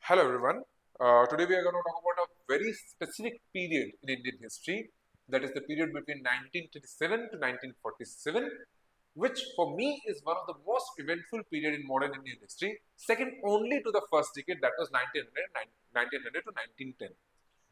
Hello everyone. Today we are going to talk about a very specific period in Indian history, that is the period between 1937 to 1947, which for me is one of the most eventful period in modern Indian history, second only to the first decade, that was 1900 to 1910.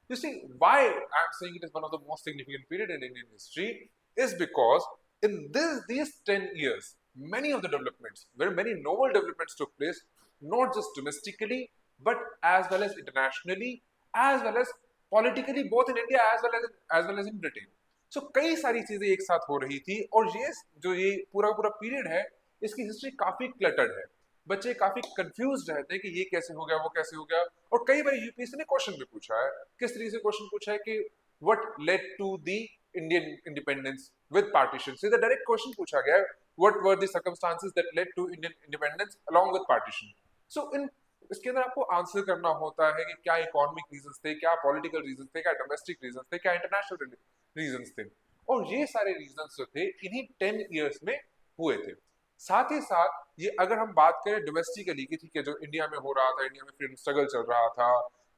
You see, why I'm saying it is one of the most significant period in Indian history is because in these 10 years, many of the developments, very many novel developments took place, not just domestically, but as well as internationally, as well as politically, both in India as well as in Britain. सो कई सारी चीजें एक साथ हो रही थी और ये जो ये पूरा पूरा पीरियड है इसकी हिस्ट्री काफी क्लटर्ड है। बच्चे काफी कंफ्यूज रहते हैं कि ये कैसे हो गया वो कैसे हो गया। और कई बार यूपीएससी ने क्वेश्चन भी पूछा है, किस तरीके से क्वेश्चन पूछा है कि what led to the Indian independence with partition. सीधा डायरेक्ट क्वेश्चन पूछा गया है, what were the circumstances that led to Indian independence along with partition. So in इसके अंदर आपको आंसर करना होता है कि क्या इकोनॉमिक रीजंस थे, क्या पॉलिटिकल रीजंस थे, क्या डोमेस्टिक रीजंस थे, क्या इंटरनेशनल रीजंस थे। और ये सारे रीजंस जो थे इन्हीं 10 इयर्स में हुए थे। साथ ही साथ ये अगर हम बात करें डोमेस्टिकली कि ठीक है जो इंडिया में हो रहा था, इंडिया में फ्रीडम स्ट्रगल चल रहा था,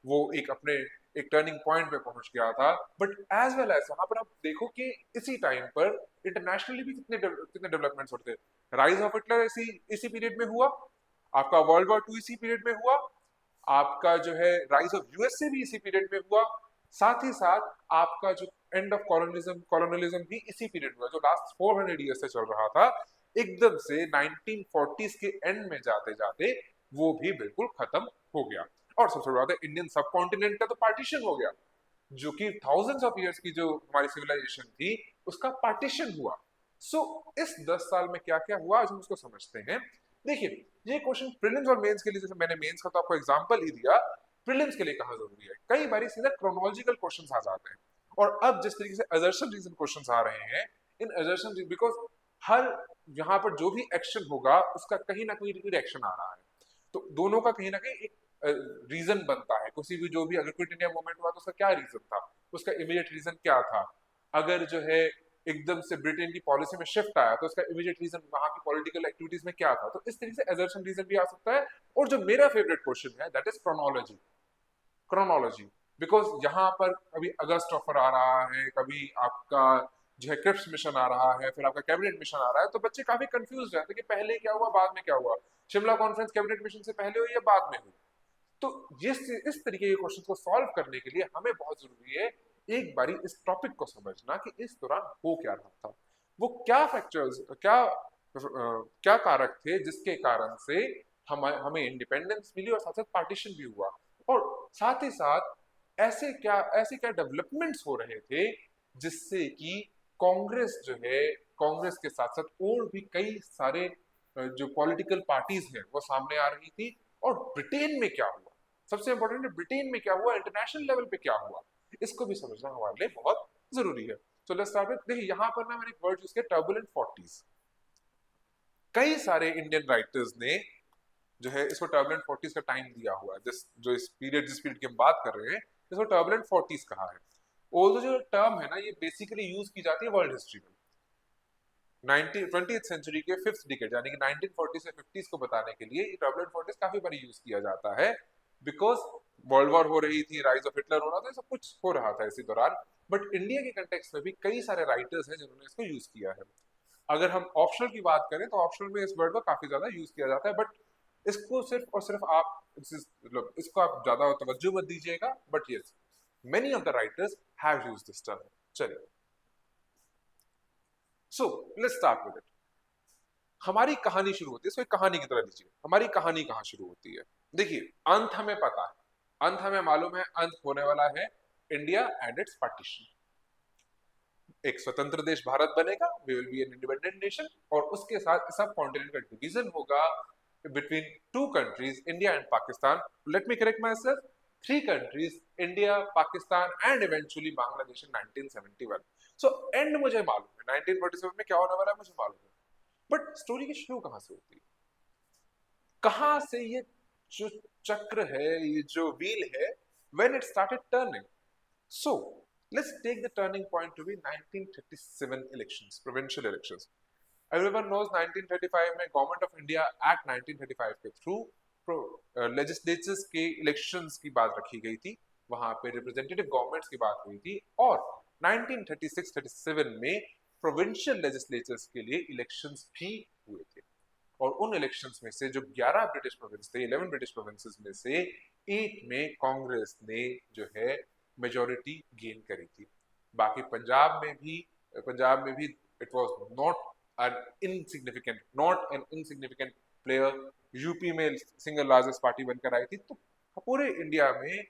वो एक अपने एक टर्निंग पॉइंट पे पहुंच गया था। बट एज वेल एज वहां पर आप देखो कि इसी टाइम पर इंटरनेशनली भी कितने डेवलपमेंट्स होते थे। राइज ऑफ हिटलर इसी पीरियड में हुआ, आपका वर्ल्ड वॉर टू इसी पीरियड में हुआ, आपका जो है राइज ऑफ यूएसए भी इसी पीरियड में हुआ, साथ ही साथ आपका जो एंड ऑफ कॉलोनियलिज्म भी इसी पीरियड में हुआ, जो लास्ट 400 ईयर से चल रहा था। एकदम से 1940s के एंड में जाते जाते वो भी बिल्कुल खत्म हो गया। और सबसे बड़ा बात है इंडियन सब कॉन्टिनेंट का तो पार्टीशन हो गया, जो कि थाउजेंड्स ऑफ इयर्स की जो हमारी सिविलाइजेशन थी उसका पार्टीशन हुआ। सो इस 10 साल में क्या क्या हुआ आज हम उसको समझते हैं। देखिए, ये क्वेश्चन प्रीलिम्स और मेंस के लिए, जैसे मैंने मेंस का तो आपको एग्जांपल ही दिया, प्रीलिम्स के लिए कहाँ जरूरी है, कई बार सीधा क्रोनोलॉजिकल क्वेश्चंस आ जाते हैं। और अब जिस तरीके से असर्शन रीजन क्वेश्चंस आ रहे हैं, इन असर्शन बिकॉज हर यहाँ पर जो भी एक्शन होगा उसका कहीं ना कहीं रिएक्शन आ रहा है, तो दोनों का कहीं ना कहीं एक रीजन बनता है। किसी भी जो भी अगर क्विट इंडिया मूवमेंट हुआ तो उसका क्या रीजन था, उसका इमीडिएट रीजन क्या था। अगर जो है एकदम से ब्रिटेन की पॉलिसी में शिफ्ट आया तो उसका इमीडिएट रीजन वहां की पॉलिटिकल एक्टिविटीज में क्या था। तो इस तरीके से एजर्शन रीजन भी आ सकता है। और जो मेरा फेवरेट क्वेश्चन है that is chronology. Chronology because यहाँ पर कभी अगस्त ऑफर आ रहा है, कभी आपका जो है क्रिप्स मिशन आ रहा है, फिर आपका कैबिनेट मिशन आ रहा है, तो बच्चे काफी कंफ्यूज रहते हैं कि पहले क्या हुआ बाद में क्या हुआ, शिमला कॉन्फ्रेंस कैबिनेट मिशन से पहले हुई या बाद में हुई। तो इस तरीके के क्वेश्चन को सॉल्व करने के लिए हमें बहुत जरूरी है एक बारी इस टॉपिक को समझना कि इस दौरान हो क्या रहा था, वो क्या फैक्टर्स, क्या कारक थे जिसके कारण से हमें इंडिपेंडेंस मिली और साथ साथ पार्टीशन भी हुआ। और साथ ही साथ ऐसे क्या डेवलपमेंट्स हो रहे थे जिससे कि कांग्रेस जो है, कांग्रेस के साथ साथ और भी कई सारे जो पॉलिटिकल पार्टीज हैं वो सामने आ रही थी। और ब्रिटेन में क्या हुआ, सबसे इंपॉर्टेंट है ब्रिटेन में क्या हुआ, इंटरनेशनल लेवल पे क्या हुआ, इसको भी समझना हमारे लिए बहुत जरूरी है। सो लेट्स स्टार्ट विद, देखिए यहाँ पर ना मैंने एक वर्ड यूज किया, टर्बुलेंट फोर्टीज। कई सारे इंडियन राइटर्स ने जो है इसको टर्बुलेंट फोर्टीज का टाइम दिया हुआ है, जिस पीरियड की हम बात कर रहे हैं इसको टर्बुलेंट फोर्टीज कहा है। और जो टर्म है ना ये बेसिकली यूज की जाती है वर्ल्ड हिस्ट्री में 20th सेंचुरी के फिफ्थ डिकेड यानी कि 1940 से 50s को बताने के लिए ये टर्बुलेंट फोर्टीज काफी बार यूज किया जाता है। बिकॉज वर्ल्ड वॉर हो रही थी, राइज ऑफ हिटलर हो रहा था, सब कुछ हो रहा था इसी दौरान। बट इंडिया के कंटेक्स्ट में भी कई सारे राइटर्स हैं जिन्होंने इसको यूज किया है। अगर हम ऑप्शनल की बात करें तो ऑप्शनल में इस वर्ड को काफी ज्यादा यूज किया जाता है, बट इसको सिर्फ और सिर्फ आप मतलब इसको आप ज्यादा तवज्जो मत दीजिएगा। But yes, many of the writers have used this term. चलिए, so let's start with it. हमारी कहानी शुरू होती है, इसको एक कहानी की तरह लीजिए, हमारी कहानी कहाँ शुरू होती है। देखिए, अंत हमें पता है, अंत हमें मालूम है, अंत होने वाला है इंडिया एंड इट्स पार्टीशन। एक स्वतंत्र देश भारत बनेगा, we will be an independent nation, और उसके साथ सब कॉन्टिनेंट का डिवीजन होगा between two countries, India and Pakistan. Let me correct myself, three countries, India, Pakistan and eventually Bangladesh in 1971। So and मुझे मालूम है 1947 में क्या होने वाला है, मुझे मालूम है। बट स्टोरी की शुरू कहां से होती है, कहां से ये जो चक्र है, ये जो व्हील है, when it started turning. So let's take the turning point to be 1937 elections, provincial elections. Everyone knows 1935 में गवर्नमेंट ऑफ इंडिया एक्ट 1935 के थ्रू लेजिस्लेचर्स के इलेक्शंस की बात रखी गई थी, वहां पे रिप्रेजेंटेटिव गवर्नमेंट्स की बात हुई थी, और 1936-37 में प्रोविंशियल लेजिस्लेचर्स के लिए इलेक्शंस भी हुए थे। और उन इलेक्शंस में से जो 11 ब्रिटिश प्रोविंस थे, 11 ब्रिटिश प्रोविंसेस में से 8 में कांग्रेस ने जो है मेजोरिटी गेन करी थी। बाकी पंजाब में भी it was not an insignificant player. UP में सिंगल लार्जेस्ट पार्टी बनकर आई थी। तो पूरे इंडिया में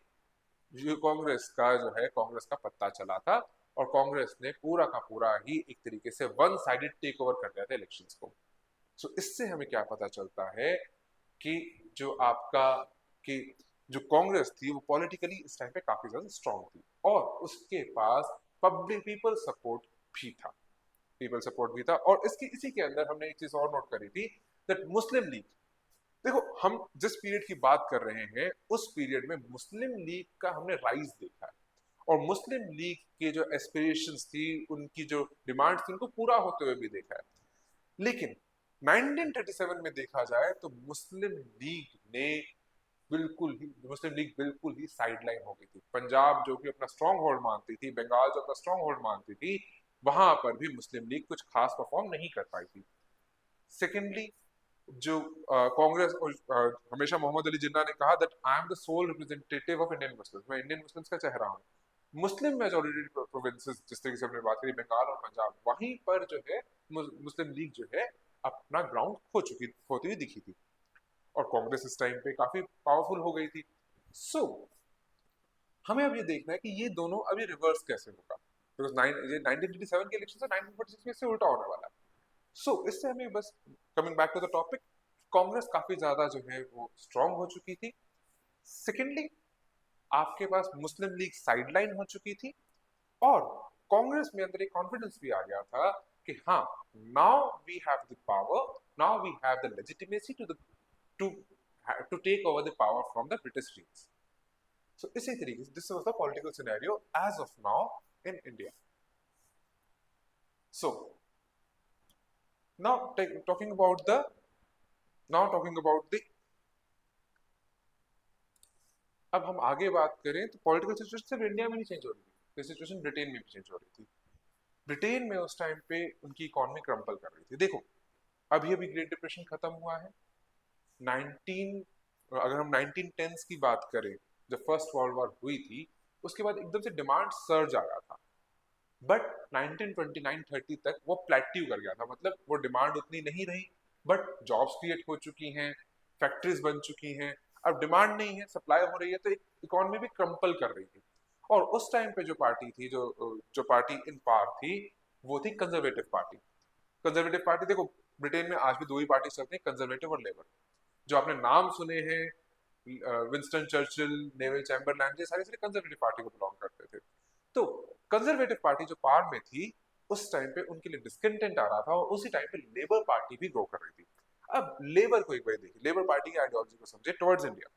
जो कांग्रेस का पत्ता चला था, और कांग्रेस ने पूरा का पूरा ही एक तरीके से वन साइडेड टेक ओवर कर दिया था इलेक्शंस को। सो इससे हमें क्या पता चलता है कि जो आपका कि जो कांग्रेस थी वो पॉलिटिकली इस टाइम पे काफी ज्यादा स्ट्रांग थी, और उसके पास पब्लिक पीपल सपोर्ट भी था। और इसी के अंदर हमने एक चीज और नोट करी थी, दैट मुस्लिम लीग। देखो, हम जिस पीरियड की बात कर रहे हैं उस पीरियड में मुस्लिम लीग का हमने राइज देखा है, और मुस्लिम लीग के जो एस्पिरेशंस थी, उनकी जो डिमांड्स थी, उनको पूरा होते हुए भी देखा है। लेकिन 1937 में देखा जाए तो मुस्लिम लीग बिल्कुल ही साइडलाइन हो गई थी। पंजाब जो कि अपना स्ट्रॉन्ग होल्ड मानती थी, बंगाल जो अपना स्ट्रॉन्ग होल्ड मानती थी, वहां पर भी मुस्लिम लीग कुछ खास परफॉर्म नहीं कर पाई थी। सेकेंडली, जो कांग्रेस हमेशा मोहम्मद अली जिन्ना ने कहा that I am the sole representative of Indian Muslims, मैं इंडियन मुस्लिम्स का चेहरा हूँ। मुस्लिम मेजोरिटी प्रोविंसेस, जिस तरीके से हमने बात करी बंगाल और पंजाब, वहीं पर जो है मुस्लिम लीग जो है अपना ग्राउंड खोती हुई दिखी थी, और कांग्रेस इस टाइम पे काफी पावरफुल हो गई थी। सो हमें अब ये देखना है कि ये दोनों अभी रिवर्स कैसे होगा, बिकॉज ये 1987 के इलेक्शन से 1946 में से उल्टा होने वाला है। सो इससे हमें बस, coming back to the topic, Congress काफी ज्यादा जो है वो स्ट्रांग हो चुकी थी। सेकेंडली, आपके पास मुस्लिम लीग साइडलाइन हो चुकी थी, और कांग्रेस में अंदर एक कॉन्फिडेंस भी आ गया था कि हाँ, now we have the power, now we have the legitimacy to to take over the power from the British rules. So इसी तरीके से this was the political scenario as of now in India. So now talking about the अब हम आगे बात करें तो political situation सिर्फ इंडिया में नहीं चेंज हो रही थी, सिचुएशन ब्रिटेन में भी चेंज हो रही थी। ब्रिटेन में उस टाइम पे उनकी इकोनॉमी क्रम्पल कर रही थी। देखो, अभी ग्रेट डिप्रेशन खत्म हुआ है। 19 अगर हम 1910s की बात करें, जब फर्स्ट वर्ल्ड वॉर हुई थी, उसके बाद एकदम से डिमांड सर्ज आया था, बट 1929-30 तक वो प्लेट्यू कर गया था। मतलब वो डिमांड उतनी नहीं रही, बट जॉब्स क्रिएट हो चुकी हैं, फैक्ट्रीज बन चुकी हैं, अब डिमांड नहीं है, सप्लाई हो रही है, तो इकोनॉमी भी क्रम्पल कर रही थी। और उस टाइम पे जो पार्टी थी, जो पार्टी इन पावर थी, वो थी कंजर्वेटिव पार्टी। कंजर्वेटिव पार्टी, देखो ब्रिटेन में आज भी दो ही पार्टी चलती है, कंजर्वेटिव और लेबर। जो आपने नाम सुने हैं, विंस्टन चर्चिल, नेविल चैम्बरलैन, ये सारे कंजर्वेटिव पार्टी को बिलोंग करते थे। तो कंजर्वेटिव पार्टी जो पावर में थी, उस टाइम पे उनके लिए डिस्कंटेंट आ रहा था, और उसी टाइम पे लेबर पार्टी भी ग्रो कर रही थी। अब लेबर को एक बार देखिए, लेबर पार्टी की आइडियोलॉजी को समझे टुवर्ड्स इंडिया।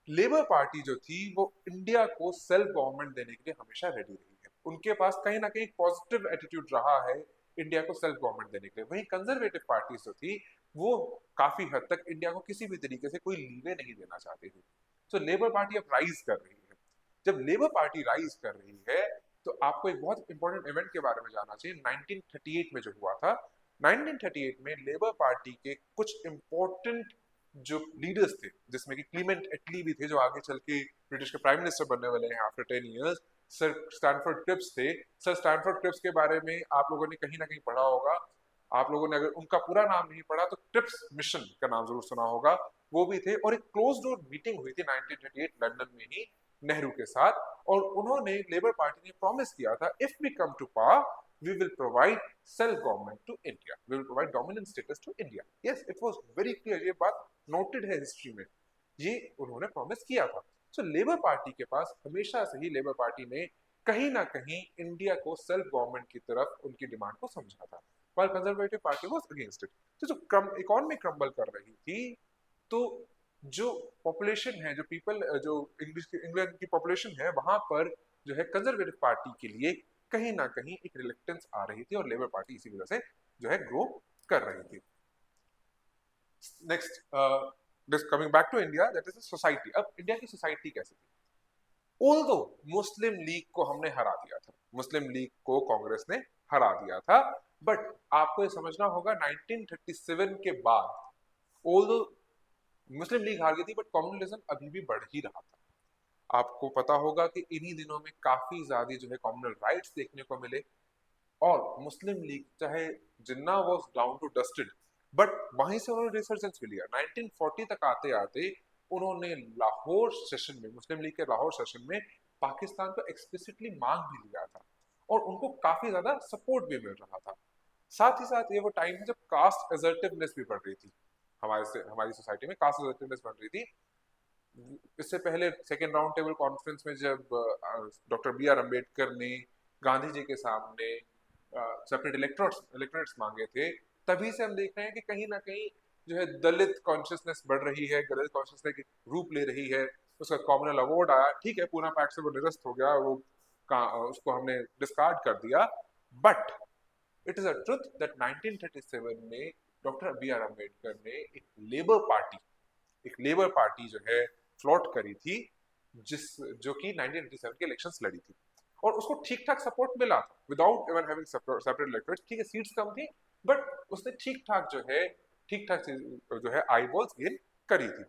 लेबर पार्टी जो थी वो इंडिया को सेल्फ गवर्नमेंट देने के लिए हमेशा रेडी रही है। उनके पास कहीं ना कहीं पॉजिटिव एटीट्यूड रहा है इंडिया को सेल्फ गवर्नमेंट देने के लिए। वहीं कंजर्वेटिव पार्टी जो थी, वो काफी हद तक इंडिया को किसी भी तरीके से कोई लीवे नहीं देना चाहती थी। तो लेबर पार्टी अब राइज कर रही है। जब लेबर पार्टी राइज कर रही है, तो आपको एक बहुत इंपॉर्टेंट इवेंट के बारे में जानना चाहिए, 1938 में जो हुआ था। 1938 में लेबर पार्टी के कुछ इंपॉर्टेंट जो लीडर्स थे, जिसमें कि क्लीमेंट एटली भी थे, जो आगे चल के ब्रिटिश के प्राइम मिनिस्टर बनने वाले हैं after 10 years. Sir Stanford Cripps थे। सर स्टैनफोर्ड क्रिप्स के बारे में आप लोगों ने कहीं ना कहीं पढ़ा होगा। आप लोगों ने अगर उनका पूरा नाम नहीं पढ़ा तो क्रिप्स मिशन का नाम जरूर सुना होगा। वो भी थे, और एक क्लोज डोर मीटिंग हुई थी 1938 लंदन में ही नेहरू के साथ, और उन्होंने, लेबर पार्टी ने प्रॉमिस किया था, if we come to power we will provide self government to India, we will provide dominant status to India. Yes, it was very clear, ये बात नोटेड है हिस्ट्री में, ये उन्होंने प्रॉमिस किया था। सो लेबर पार्टी के पास हमेशा से ही, लेबर पार्टी ने कहीं ना कहीं इंडिया को सेल्फ गवर्नमेंट की तरफ उनकी डिमांड को समझा था, while conservative party was against it. तो जो इकोनॉमी क्रम्बल कर रही थी, तो जो पॉपुलेशन है, जो इंग्लैंड की पॉपुलेशन है, वहां पर जो है कंजर्वेटिव पार्टी के लिए कहीं ना कहीं एक रिलेक्टेंस आ रही थी, और लेबर पार्टी इसी वजह से जो है ग्रो कर रही थी। Next, coming back to India, that is society. अब इंडिया की सोसाइटी कैसी थी? ऑल्दो मुस्लिम लीग को हमने हरा दिया था, मुस्लिम लीग को कांग्रेस ने हरा दिया था, बट आपको ये समझना होगा 1937 के बाद ऑल्दो मुस्लिम लीग हार गई थी, बट कम्युनलिज्म अभी भी बढ़ ही रहा था। आपको पता होगा कि इन्हीं दिनों में काफी ज्यादा जो है कम्युनल राइट्स देखने को मिले, और मुस्लिम लीग चाहे Jinnah was down to dusted, but वहीं से उन्होंने रिसर्जेंस भी लिया। 1940 तक आते आते उन्होंने लाहौर सेशन में, मुस्लिम लीग के लाहौर सेशन में पाकिस्तान को एक्सप्लिसिटली मांग भी लिया था, और उनको काफी ज्यादा सपोर्ट भी मिल रहा था। साथ ही साथ ये वो टाइम है जब कास्ट एजर्टिवनेस भी बढ़ रही थी, हमारी सोसाइटी में कास्ट एजर्टिवनेस बढ़ रही थी। इससे पहले सेकेंड राउंड टेबल कॉन्फ्रेंस में जब डॉक्टर बी आर अम्बेडकर ने गांधी जी के सामने सेपरेट इलेक्टोरेट्स मांगे थे, तभी से हम देख रहे हैं कि कहीं ना कहीं जो है दलित कॉन्शियसनेस बढ़ रही है, दलित कॉन्शियसनेस की रूप ले रही है। उसका कॉमनल अवार्ड आया, ठीक है, पूना पैक्ट से वो निरस्त हो गया, वो उसको हमने डिस्कार्ड कर दिया, but it is a truth that 1937 में डॉक्टर बी आर अम्बेडकर ने एक लेबर पार्टी जो है फ्लॉट करी थी, जिस जो कि 1987 के इलेक्शंस लड़ी थी, और उसको ठीक ठाक सपोर्ट मिला था without even having separate electorates. ठीक है, सीट्स कम थी, बट उसने ठीक ठाक जो है आई बॉल्स गेन करी थी।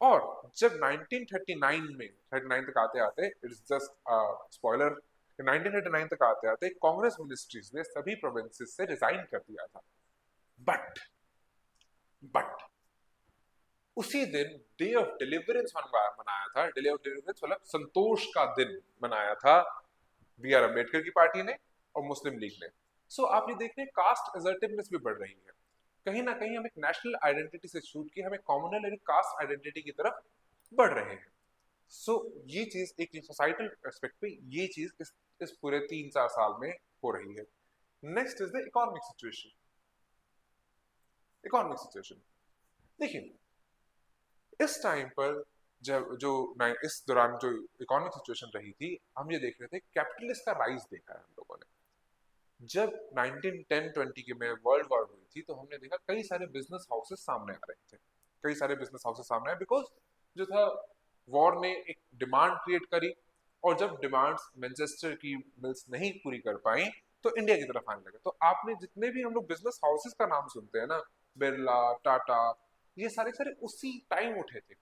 और जब 1939 में 39 तक आते आते, इट्स जस्ट स्पॉइलर, 1939 तक आते आते कांग्रेस मिनिस्ट्रीज ने सभी प्रोविंसेस से रिजाइन कर दिया था। बट उसी दिन डे ऑफ डिलीवरेंस मनाया था। डे ऑफ डिलीवरेंस मतलब संतोष का दिन मनाया था बी आर अम्बेडकर की पार्टी ने और मुस्लिम लीग ने। सो आप ये देख रहे हैं कास्ट एजर्टिवनेस भी बढ़ रही है, कहीं ना कहीं हम एक नेशनल आइडेंटिटी से छूट के हम एक कम्युनल और कास्ट आइडेंटिटी की तरफ बढ़ रहे हैं। सो ये चीज एक सोसाइटल एस्पेक्ट पे, ये चीज इस पूरे 3-4 साल में हो रही है। Next is the economic situation. Economic situation देखिए, इस टाइम पर जब इस दौरान जो इकोनॉमिक सिचुएशन रही थी, हम ये देख रहे थे कैपिटलिस्ट का राइज देखा है हम लोगों ने। जब 1910-20 के में वर्ल्ड वॉर हुई थी, तो हमने देखा कई सारे बिजनेस हाउसेस सामने आ रहे थे, कई सारे बिजनेस हाउसेस सामने आए, बिकॉज जो था वॉर ने एक डिमांड क्रिएट करी, और जब डिमांड्स मैनचेस्टर की मिल्स नहीं पूरी कर पाई, तो इंडिया की तरफ आने लगे। तो आपने जितने भी हम लोग बिजनेस हाउसेस का नाम सुनते हैं ना, बिरला, टाटा, ये सारे सारे उसी टाइम उठे थे।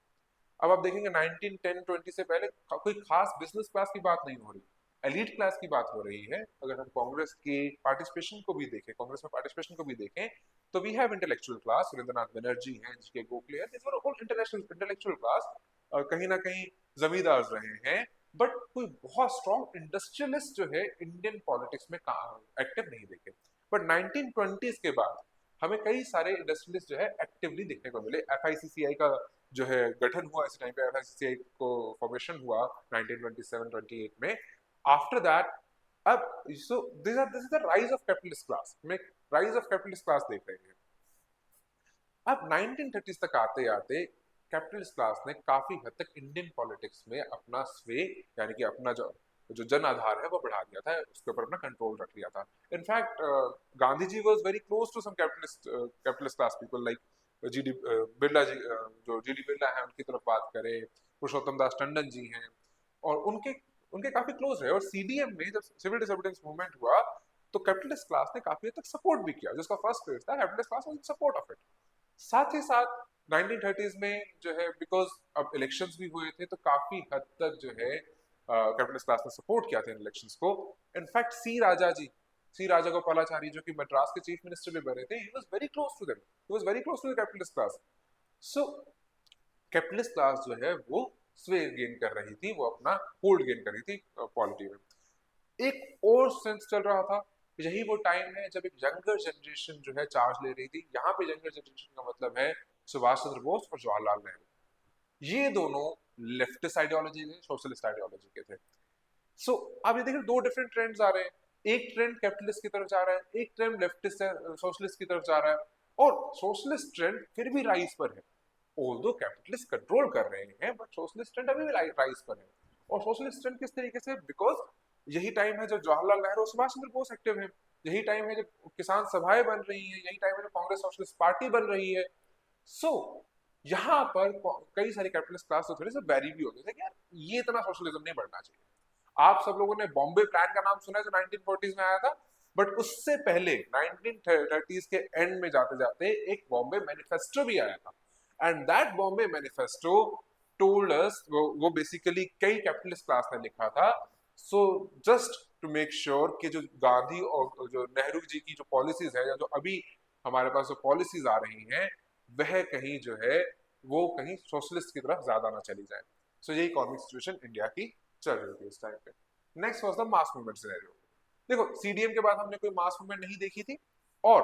अब आप देखेंगे 1910-20 से पहले कोई खास बिजनेस क्लास की बात नहीं हो रही, एलीट क्लास की बात हो रही है। अगर हम कांग्रेस के पार्टिसिपेशन को भी देखें, कांग्रेस में पार्टिसिपेशन को भी देखें, तो we have intellectual class, Surendranath Banerjee हैं, जीके गोखले हैं, this were all international intellectual class, कहीं ना कहीं जमींदार रहे हैं, बट कोई बहुत स्ट्रॉन्ग इंडस्ट्रियलिस्ट जो है इंडियन पॉलिटिक्स में एक्टिव नहीं देखे। बट 1920s के बाद हमें कई सारे इंडस्ट्रियलिस्ट जो है एक्टिवली देखने को मिले। एफआईसीसीआई का जो है गठन हुआ, इस टाइम पे एफआईसीसीआई को फॉर्मेशन हुआ 1927-28 में। आफ्टर दैट, अब so this is the rise of capitalist class, में राइज ऑफ कैपिटलिस्ट क्लास देख रहे हैं। अब 1930s तक आते आते कैपिटलिस्ट क्लास ने काफी हद तक इंडियन पॉलिटिक्स में अपना स्वे, यानी कि अपना जो जो जन आधार है वो बढ़ा दिया था, उसके ऊपर अपना कंट्रोल रख लिया था। In fact Gandhi ji was very close to some capitalist class people, like G D Birla ji, जो जी डी बिरला है उनकी तरफ बात करें, पुरुषोत्तम दास टंडन जी हैं, और उनके उनके काफी क्लोज रहे। और सीडीएम में जब सिविल डिसोबीडियंस मूवमेंट हुआ, तो कैपिटलिस्ट क्लास ने काफी हद तक सपोर्ट भी किया, जिसका फर्स्ट फेज था capitalist class was in support of it. साथ ही साथ 1930s में जो है, बिकॉज अब इलेक्शंस भी हुए थे, तो काफी हद तक जो है कैपिटलिस्ट क्लास ने सपोर्ट किया था इन इलेक्शंस को। इनफैक्ट सी राजा गोपालाचारी, जो कि मद्रास के चीफ मिनिस्टर भी बने थे, he was very close to them, he was very close to the capitalist class. So capitalist class जो है वो स्वे गेन कर रही थी, वो अपना होल्ड गेन कर रही थी पॉलिटी में। एक और सेंस चल रहा था, यही वो टाइम है जब एक यंगर जनरेशन जो है चार्ज ले रही थी। यहाँ पे यंगर जनरेशन का मतलब है सुभाष चंद्र बोस और जवाहरलाल नेहरू। ये दोनों लेफ्टिस्ट आइडियोलॉजी के, सोशलिस्ट आइडियोलॉजी के थे। सो आप ये देखिए, दो डिफरेंट ट्रेंड्स आ रहे हैं। एक ट्रेंड कैपिटलिस्ट की तरफ जा रहा है, एक ट्रेंड लेफ्टिस्ट सोशलिस्ट की तरफ जा रहा है, और सोशलिस्ट ट्रेंड फिर भी राइज पर है। ऑल्दो कैपिटलिस्ट कंट्रोल कर रहे हैं, बट सोशलिस्ट ट्रेंड अभी भी राइज पर है। और सोशलिस्ट ट्रेंड किस तरीके से? बिकॉज यही टाइम है जब जवाहरलाल नेहरू और सुभाष चंद्र बोस एक्टिव हैं, यही टाइम है जब किसान सभाएं बन रही हैं, यही टाइम है जब कांग्रेस सोशलिस्ट पार्टी बन रही है। सो यहाँ पर कई सारे कैपिटलिस्ट क्लास तो थोड़े से बैरी भी होते थे कि यार ये इतना सोशलिज्म नहीं बढ़ना चाहिए। आप सब लोगों ने बॉम्बे प्लान का नाम सुना है जो 1940s में आया था, बट उससे पहले 1930s के एंड में जाते जाते एक बॉम्बे मैनिफेस्टो भी आया था। And that Bombay manifesto told us, वो बेसिकली कई कैपिटलिस्ट क्लास ने लिखा था। So just to make sure कि जो गांधी और जो नेहरू जी की जो पॉलिसीज है, या जो अभी हमारे पास जो पॉलिसीज आ रही हैं, वह कहीं जो है वो कहीं सोशलिस्ट की तरफ ज्यादा ना चली जाए। सो ये इकोनॉमिक सिचुएशन इंडिया की चल रही थी इस टाइम पे। Next was the mass movement scenario. देखो सीडीएम के बाद हमने कोई मास मूवमेंट नहीं देखी थी, और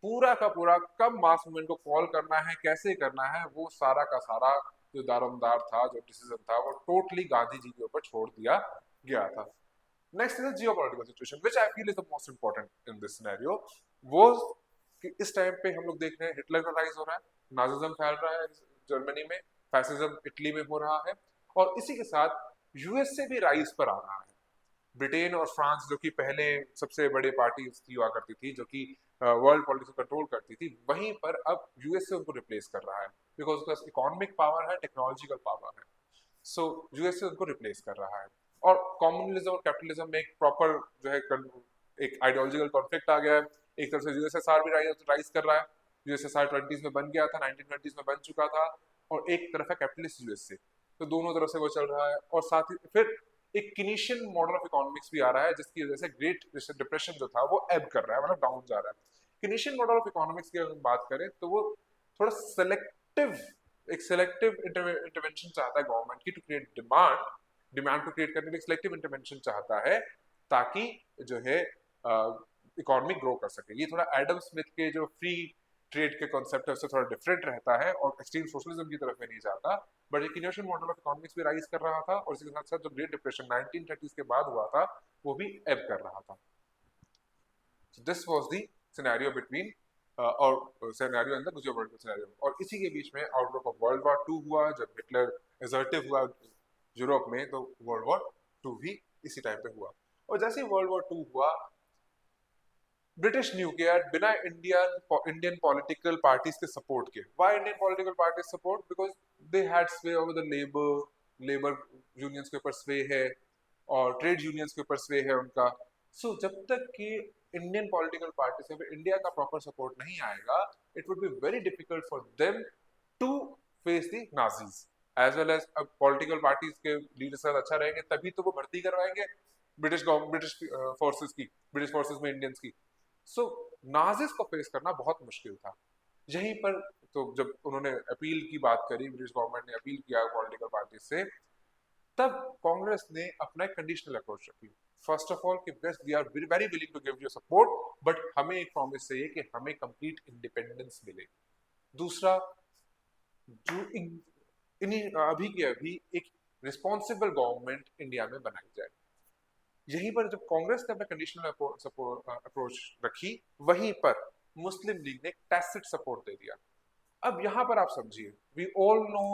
पूरा का पूरा कब मास मूवमेंट को कॉल करना है, कैसे करना है, वो सारा का सारा जो दारोमदार था, जो डिसीजन था, वो टोटली गांधी जी के ऊपर छोड़ दिया गया था। Next is geopolitical situation which I feel is the most important in this scenario. वो कि इस टाइम पे हम लोग देख रहे हैं हिटलर का राइज हो रहा है, नाजिज्म फैल रहा है जर्मनी में, फैसिज्म इटली में हो रहा है, और इसी के साथ यूएसए भी राइज पर आ रहा है। ब्रिटेन और फ्रांस जो कि पहले सबसे बड़े पार्टी हुआ करती थी, जो कि वर्ल्ड पॉलिटिक्स को कंट्रोल करती थी, वहीं पर अब यूएसए उनको रिप्लेस कर रहा है, बिकॉज उसके पास इकोनॉमिक पावर है, टेक्नोलॉजिकल पावर है। सो यूएसए उनको रिप्लेस कर रहा है। और कम्युनलिज्म और कैपिटलिज्म में एक प्रॉपर जो है एक आइडियोलॉजिकल कॉन्फ्लिक्ट आ गया है। एक तरफ से यूएसएसआर भी राइज कर रहा है, यूएसएसआर 20s में बन गया था, 1920s में बन चुका था, और एक तरफ है कैपिटलिस्ट यूएसए। तो दोनों तरफ से वो चल रहा है, और साथ ही फिर एक किनीशियन मॉडल ऑफ इकोनॉमिक्स भी आ रहा है, जिसकी वजह से ग्रेट डिप्रेशन जो था वो एब कर रहा है, मतलब डाउन जा रहा है। किनीशियन मॉडल ऑफ इकोनॉमिक्स की अगर बात करें तो वो थोड़ा सेलेक्टिव, एक सेलेक्टिव इंटरवेंशन चाहता है गवर्नमेंट की टू क्रिएट डिमांड, डिमांड को क्रिएट करने के लिए सेलेक्टिव इंटरवेंशन चाहता है, ताकि जो है इकोनॉमी ग्रो कर सके। ये थोड़ा एडम स्मिथ के जो फ्री ट्रेड के कॉन्सेप्ट है उससे थोड़ा डिफरेंट रहता है, और एक्सट्रीम सोशलिज्म की तरफ में नहीं जाता। बट एक इनोवेशन मॉडल ऑफ इकोनॉमिक्स भी राइज कर रहा था, और इसके साथ साथ जो ग्रेट डिप्रेशन 1930s के बाद हुआ था वो भी एब कर रहा था। This was the scenario between और scenario in the geopolitical scenario. और इसी के बीच में आउटब्रेक ऑफ वर्ल्ड वॉर 2 हुआ, जब हिटलर असर्टिव हुआ यूरोप में, तो वर्ल्ड वॉर 2 भी इसी टाइम पे हुआ। और जैसे ही वर्ल्ड वॉर 2 हुआ, ब्रिटिश न्यू के यार बिना इंडियन पॉलिटिकल पार्टीज के सपोर्ट के, why Indian political parties support, because they had स्वे ओवर द लेबर यूनियंस के ऊपर स्वे है, और ट्रेड यूनियंस के ऊपर स्वे है उनका। सो जब तक कि इंडियन पॉलिटिकल पार्टी से इंडिया का प्रॉपर सपोर्ट नहीं आएगा, it would be very difficult for them to face the Nazis as well as. अब पॉलिटिकल पार्टीज के लीडर साथ अच्छा रहेंगे तभी तो वो भर्ती करवाएंगे ब्रिटिश फोर्सेस की, ब्रिटिश फोर्सेस में इंडियंस की। सो नाजिस को फेस करना बहुत मुश्किल था। यहीं पर तो जब उन्होंने अपील की बात करी, ब्रिटिश गवर्नमेंट ने अपील किया पॉलिटिकल पार्टी से, तब कांग्रेस ने अपना एक कंडीशनल अप्रोच रखी। फर्स्ट ऑफ ऑल कि best we are very willing to give you support, but हमें एक प्रॉमिस चाहिए कि हमें कंप्लीट इंडिपेंडेंस मिले। दूसरा, जो इन्हीं अभी के अभी एक रिस्पॉन्सिबल गवर्नमेंट इंडिया में बनाई जाए। यहीं पर जब कांग्रेस ने अपना कंडीशनल अप्रोच रखी, वहीं पर मुस्लिम लीग ने टैसिट सपोर्ट दे दिया। अब यहां पर आप समझिए, we all know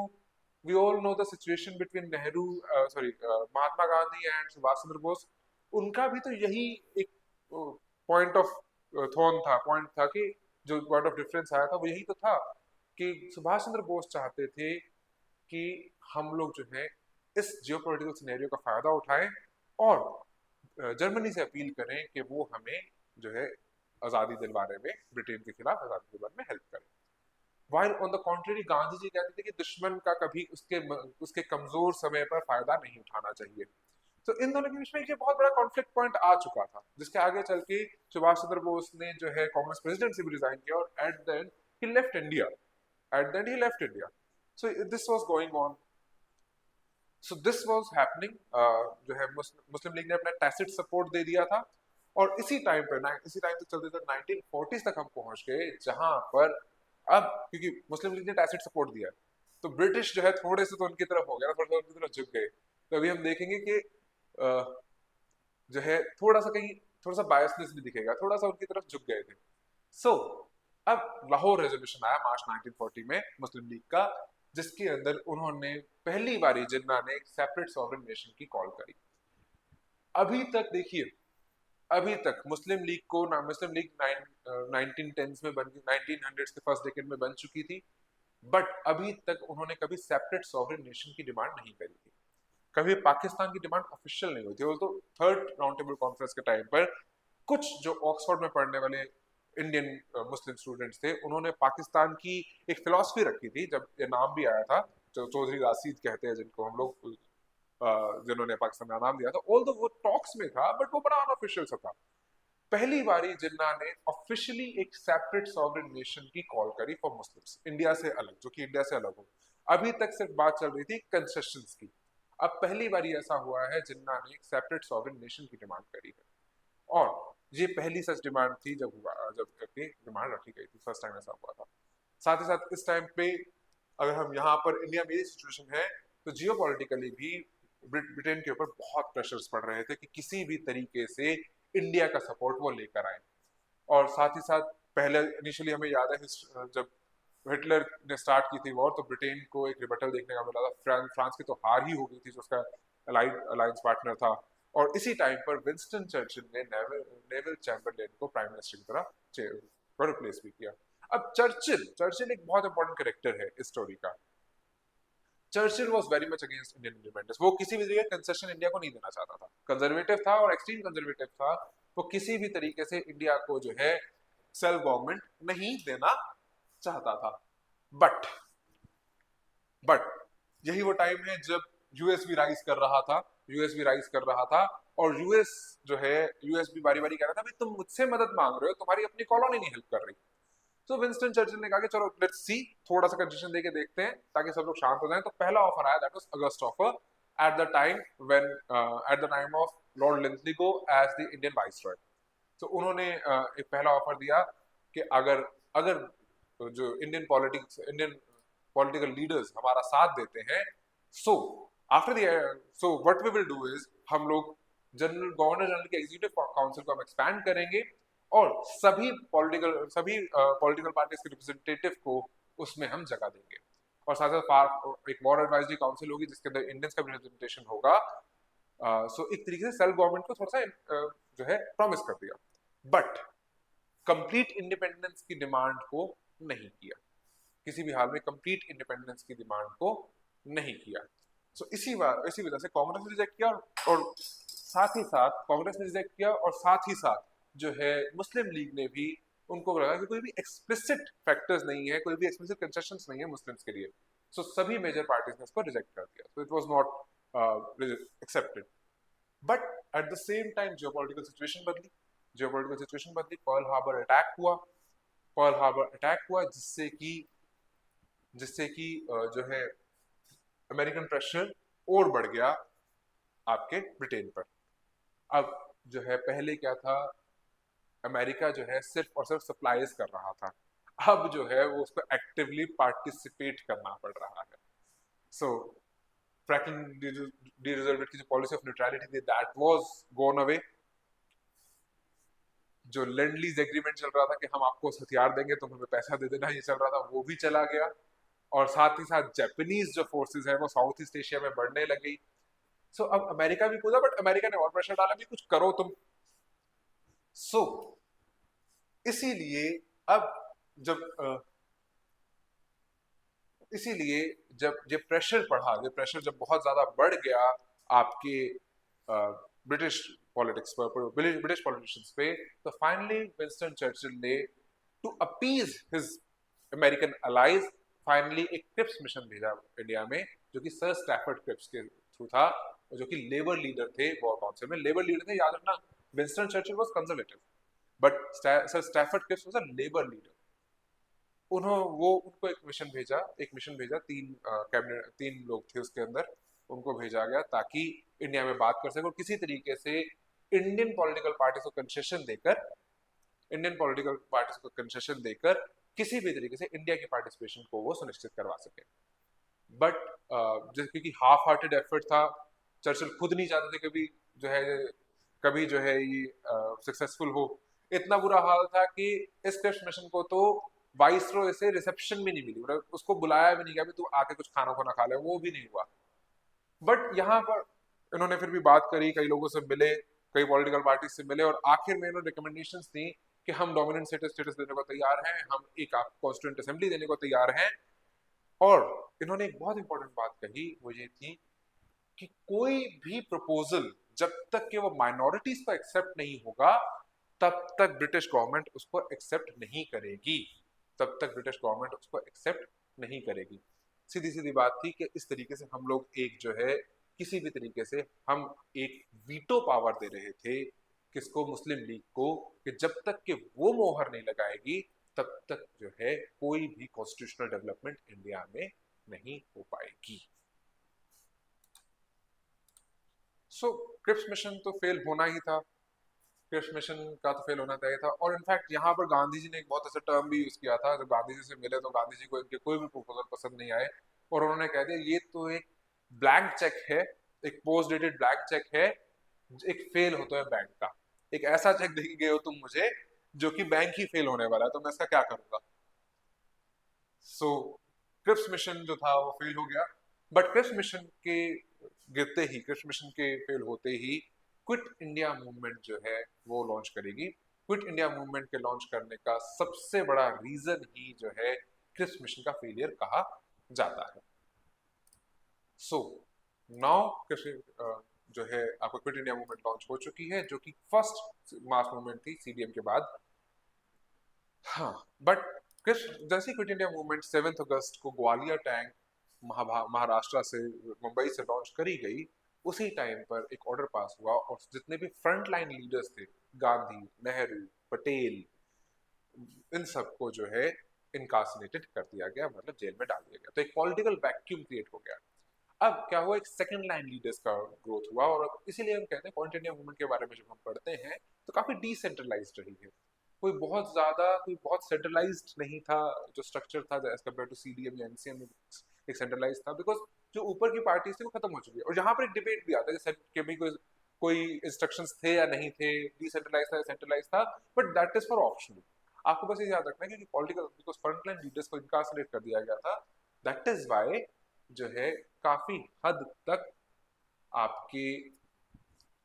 we all know the situation between Nehru, sorry, Mahatma Gandhi and Subhash Chandra Bose. उनका भी तो यही एक पॉइंट ऑफ पॉइंट था कि जो पॉइंट ऑफ डिफरेंस आया था वो यही तो था कि सुभाष चंद्र बोस चाहते थे कि हम लोग जो है इस जियोपॉलिटिकल सिनेरियो का फायदा उठाएं, और जर्मनी से अपील करें कि वो हमें जो है आजादी दिलवाने में, ब्रिटेन के खिलाफ आजादी दिलवाने में हेल्प करें। While on the contrary Gandhi ji कहते थे कि दुश्मन का कभी उसके कमजोर समय पर फायदा नहीं उठाना चाहिए। तो इन दोनों के बीच में एक बहुत बड़ा कॉन्फ्लिक्ट पॉइंट आ चुका था, जिसके आगे चल के सुभाष चंद्र बोस ने जो है कांग्रेस प्रेसिडेंट से भी रिजाइन किया, और at the and he left India. So this was going on. So this was happening, जो है मुस्लिम लीग ने अपना टैसिट सपोर्ट दे दिया था। और इसी टाइम तक चलते चलते 1940s तक हम पहुंच गए, जहां पर अब क्योंकि मुस्लिम लीग ने टैसिट सपोर्ट दिया, तो ब्रिटिश जो है थोड़े से तो उनकी तरफ हो गया, थोड़ा सा उनकी तरफ झुक गए। तो अभी हम देखेंगे कि जो है थोड़ा सा बायसनेस भी दिखेगा, थोड़ा सा उनकी तरफ झुक गए थे। सो अब लाहौर रेजोल्यूशन आया मार्च 1940 में मुस्लिम लीग का, जिसके अंदर उन्होंने पहली बारी जिन्ना ने एक सेपरेट सॉवरेन नेशन की कॉल करी। अभी तक देखिए, अभी तक मुस्लिम लीग 1910s में बन, 1900s के फर्स्ट डेकेड में बन चुकी थी। बट अभी तक उन्होंने कभी सेपरेट सॉवरेन नेशन की डिमांड नहीं करी थी, कभी पाकिस्तान की डिमांड ऑफिशियल नहीं हुई थी। तो थर्ड राउंड टेबल कॉन्फ्रेंस के टाइम पर कुछ जो ऑक्सफोर्ड में पढ़ने वाले इंडियन मुस्लिम स्टूडेंट्स थे, उन्होंने पाकिस्तान की एक फिलॉसफी रखी थी, जब ये नाम भी आया था, जो चौधरी राशिद कहते हैं जिनको हम लोग, जिन्होंने पाकिस्तान का नाम दिया था, ऑल वो टॉक्स में था बट वो बड़ा अनऑफिशियल सा था। पहली बारी जिन्ना ने ऑफिशियली एक सेपरेट सॉवरेन नेशन की कॉल करी फॉर मुस्लिम्स, इंडिया से अलग, जो कि इंडिया से अलग हो। अभी तक सिर्फ बात चल रही थी कंसेशंस की, अब पहली बारी ऐसा हुआ है जिन्ना ने एक सेपरेट सॉवरेन नेशन की डिमांड करी है। और ये पहली सच डिमांड थी जब डिमांड रखी गई थी, फर्स्ट टाइम ऐसा हुआ था। साथ ही साथ इस टाइम पे अगर हम यहाँ पर इंडिया में ये सिचुएशन है, तो जियो पॉलिटिकली भी ब्रिटेन के ऊपर बहुत प्रेशर्स पड़ रहे थे कि किसी भी तरीके से इंडिया का सपोर्ट वो लेकर आए। और साथ ही साथ पहले इनिशियली हमें याद है जब हिटलर ने स्टार्ट की थी वॉर, तो ब्रिटेन को एक रिबटल देखने का मिला था। फ्रांस की तो हार ही हो गई थी, जो उसका अलायंस पार्टनर था। और इसी टाइम पर विंस्टन चर्चिल ने नेविल चैम्बरलेन को प्राइम मिनिस्टर की तरह रिप्लेस भी किया। अब चर्चिल चर्चिल एक बहुत इंपॉर्टेंट कैरेक्टर है इस स्टोरी का। Churchill was very much against Indian independence, वो किसी भी तरीके कंसेशन इंडिया को नहीं देना चाहता था, कंजर्वेटिव था और एक्सट्रीम कंजर्वेटिव था। वो किसी भी तरीके से इंडिया को जो है सेल्फ गवर्नमेंट नहीं देना चाहता था। बट बट यही वो टाइम है जब यूएस भी राइज कर रहा था, और यूएस जो है, यूएस भी बारी बारी कह रहा था भाई तुम मुझसे मदद मांग रहे हो, तुम्हारी अपनी कॉलोनी नहीं हेल्प कर रही। तो विंस्टन चर्चिल ने कहा कि चलो लेट्स सी, थोड़ा सा कंसेशन देके देखते हैं ताकि सब लोग शांत हो जाएं। तो पहला ऑफर आया, that was August offer, at the time when at the time of Lord Linlithgow as the Indian viceroy. तो उन्होंने एक पहला ऑफर दिया कि अगर अगर जो इंडियन पॉलिटिकल लीडर्स हमारा साथ देते हैं, so after so what we will do is, हम लोग गवर्नर जनरल के एग्जीक्यूटिव काउंसिल को हम एक्सपैंड करेंगे और सभी पॉलिटिकल पार्टीज के रिप्रेजेंटेटिव को उसमें हम जगह देंगे। और साथ साथ एक वॉर एडवाइजरी काउंसिल होगी जिसके अंदर इंडियंस का रिप्रेजेंटेशन होगा। सो एक तरीके से सेल्फ गवर्नमेंट को थोड़ा सा जो है प्रॉमिस कर दिया, बट कंप्लीट इंडिपेंडेंस की डिमांड को नहीं किया, किसी भी हाल में कंप्लीट इंडिपेंडेंस की डिमांड को नहीं किया। इसी वजह से कांग्रेस ने रिजेक्ट किया, और साथ ही साथ कांग्रेस ने रिजेक्ट किया, और साथ ही साथ जो है मुस्लिम लीग ने भी, उनको लगा कि कोई भी एक्सप्लिसिट फैक्टर्स नहीं है, कोई भी एक्सप्लिसिट कंसेशंस नहीं है मुस्लिम्स के लिए। सो सभी मेजर पार्टीज ने इसको रिजेक्ट कर दिया, so it was not accepted. But at the same time geopolitical situation बदली, पर्ल हार्बर अटैक हुआ, जिससे कि जो है अमेरिकन प्रेशर और बढ़ गया आपके ब्रिटेन पर। अब जो है पहले क्या था, अमेरिका जो है सिर्फ और सिर्फ सप्लाईज कर रहा था, अब जो है वो उसको एक्टिवली पार्टिसिपेट करना पड़ रहा है। सो फ्रैंकलिन डी रूजवेल्ट की जो पॉलिसी ऑफ न्यूट्रलिटी थी, दैट वाज गॉन अवे। जो लैंड लीज एग्रीमेंट चल रहा था कि हम आपको हथियार देंगे, तुम हमें पैसा दे देना, ये चल रहा था, वो भी चला गया। और साथ ही साथ जापानीज जो फोर्सेस है वो साउथ ईस्ट एशिया में बढ़ने लगी। सो अब अमेरिका भी कूदा, बट अमेरिका ने और प्रेशर डाला भी कुछ करो तुम। सो इसीलिए अब जब इसीलिए जब ये प्रेशर बढ़ा, ये प्रेशर जब बहुत ज्यादा बढ़ गया आपके ब्रिटिश पॉलिटिक्स पर, ब्रिटिश पॉलिटिशियंस पे, तो फाइनली विंस्टन चर्चिल ने, to appease his American allies, finally एक क्रिप्स मिशन भेजा इंडिया में, जो कि सर स्टैफर्ड क्रिप्स के थ्रू था, और जो कि लेबर लीडर थे वॉर काउंसिल में। लेबर लीडर थे, याद रखना, Winston Churchill was conservative, but sir Stafford Cripps was a labour leader. उनको एक मिशन भेजा, तीन लोग थे उसके अंदर, उनको भेजा गया ताकि इंडिया में बात कर सके और किसी तरीके से इंडियन पॉलिटिकल पार्टीज को कंसेशन देकर किसी भी तरीके से इंडिया की पार्टिसिपेशन को वो सुनिश्चित करवा सके। बट क्योंकि हाफ हार्टेड एफर्ट था, चर्चिल खुद नहीं चाहते थे कभी जो है ये सक्सेसफुल हो। इतना बुरा हाल था कि इस क्रिप्स मिशन को तो वाइसरॉय से रिसेप्शन भी नहीं मिली, मतलब उसको बुलाया भी नहीं गया, तू आके कुछ खाना खाना खा ले, वो भी नहीं हुआ। बट यहाँ पर इन्होंने फिर भी बात करी, कई लोगों से मिले, कई पॉलिटिकल पार्टी से मिले, और आखिर में इन्होंने रिकमेंडेशंस दी कि हम डोमिनेंट स्टेटस देने को तैयार हैं, हम एक कॉन्स्टिट्यूएंट असेंबली देने को तैयार हैं, और इन्होंने एक बहुत इंपॉर्टेंट बात कही, वो ये थी कि कोई भी प्रपोजल जब तक कि वो माइनॉरिटीज को एक्सेप्ट नहीं होगा तब तक ब्रिटिश गवर्नमेंट उसको एक्सेप्ट नहीं करेगी, तब तक ब्रिटिश गवर्नमेंट उसको एक्सेप्ट नहीं करेगी। सीधी सीधी बात थी कि इस तरीके से हम लोग एक जो है किसी भी तरीके से हम एक वीटो पावर दे रहे थे किसको, मुस्लिम लीग को, कि जब तक कि वो मोहर नहीं लगाएगी तब तक जो है कोई भी कॉन्स्टिट्यूशनल डेवलपमेंट इंडिया में नहीं हो पाएगी। सो क्रिप्स मिशन तो फेल होना ही था, क्रिप्स मिशन का तो फेल होना चाहिए था। और इनफैक्ट यहाँ पर गांधी जी ने एक बहुत अच्छा टर्म भी यूज किया था, जब गांधी जी से मिले तो गांधी जी को इनके कोई भी प्रपोजल पसंद नहीं आए और उन्होंने कह दिया ये तो एक ब्लैंक चेक है, एक पोस्ट डेटेड ब्लैंक चेक है, एक फेल होता है बैंक का, एक ऐसा चेक दे के गए हो तुम मुझे जो कि बैंक ही फेल होने वाला है, तो मैं इसका क्या करूंगा। सो क्रिप्स मिशन जो था वो फेल हो गया। बट क्रिप्स मिशन के गिरते ही, क्रिप्स मिशन के फेल होते ही क्विट इंडिया मूवमेंट जो है वो लॉन्च करेगी। क्विट इंडिया मूवमेंट के लॉन्च करने का सबसे बड़ा रीजन ही जो है क्रिप्स मिशन का फेलियर कहा जाता है। सो नाउ जो है आपका क्विट इंडिया मूवमेंट लॉन्च हो चुकी है, जो कि फर्स्ट मास मूवमेंट थी सीडीएम के बाद। हाँ, बट जैसे क्विट इंडिया मूवमेंट 7 अगस्त को ग्वालियर टैंक महाराष्ट्र से, मुंबई से लॉन्च करी गई, उसी टाइम पर एक ऑर्डर पास हुआ और जितने भी फ्रंट लाइन लीडर्स थे, गांधी, नेहरू, पटेल, इन सबको जो है इनकार्सिनेटेड कर दिया गया, मतलब जेल में डाल दिया गया। तो एक पॉलिटिकल वैक्यूम क्रिएट हो गया। अब क्या हुआ, एक सेकंड लाइन लीडर्स का ग्रोथ हुआ और इसीलिए हम कहते हैं क्विट इंडिया मूवमेंट के बारे में जब हम पढ़ते हैं तो काफी डिसेंट्रलाइज्ड रही है। कोई बहुत ज्यादा, कोई बहुत सेंट्रलाइज्ड नहीं था जो स्ट्रक्चर था एज कम्पेयर टू सीडीएम या एनसीएम, एक सेंट्रलाइज था बिकॉज जो ऊपर की पार्टी थी वो खत्म हो चुकी है। और यहाँ पर एक डिबेट भी आता है कि भाई कोई इंस्ट्रक्शंस थे या नहीं थे, डिसेंट्रलाइज था या सेंट्रलाइज था, but that is for optional. आपको बस ये याद रखना है कि पॉलिटिकल, बिकॉज फ्रंटलाइन लीडर्स को इनकार्सरेट कर दिया गया था, दैट इज वाई जो है काफी हद तक आपकी,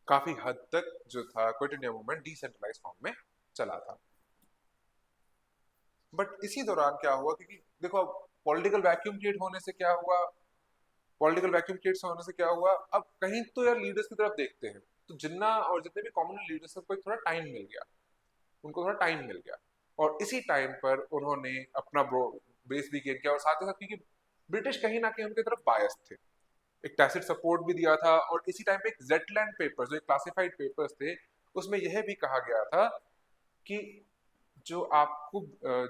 काफी हद तक जो था quit India movement decentralise form में चला था। बट इसी दौरान क्या हुआ, क्योंकि देखो पॉलिटिकल वैक्यूम क्रिएट होने से क्या हुआ, पॉलिटिकल वैक्यूम क्रिएट होने से क्या हुआ, अब कहीं तो यार लीडर्स की तरफ देखते हैं, तो जिन्ना और जितने भी कॉमन लीडर्स को थोड़ा टाइम मिल गया, उनको थोड़ा टाइम मिल गया। और इसी टाइम पर उन्होंने अपना बेस भी गेन किया और साथ ही साथ क्योंकि ब्रिटिश कहीं ना कहीं उनकी तरफ बायस थे, एक टैसिट सपोर्ट भी दिया था। और इसी टाइम पे एक जेटलैंड पेपर्स, जो एक क्लासिफाइड पेपर्स थे, उसमें यह भी कहा गया था कि जो आपको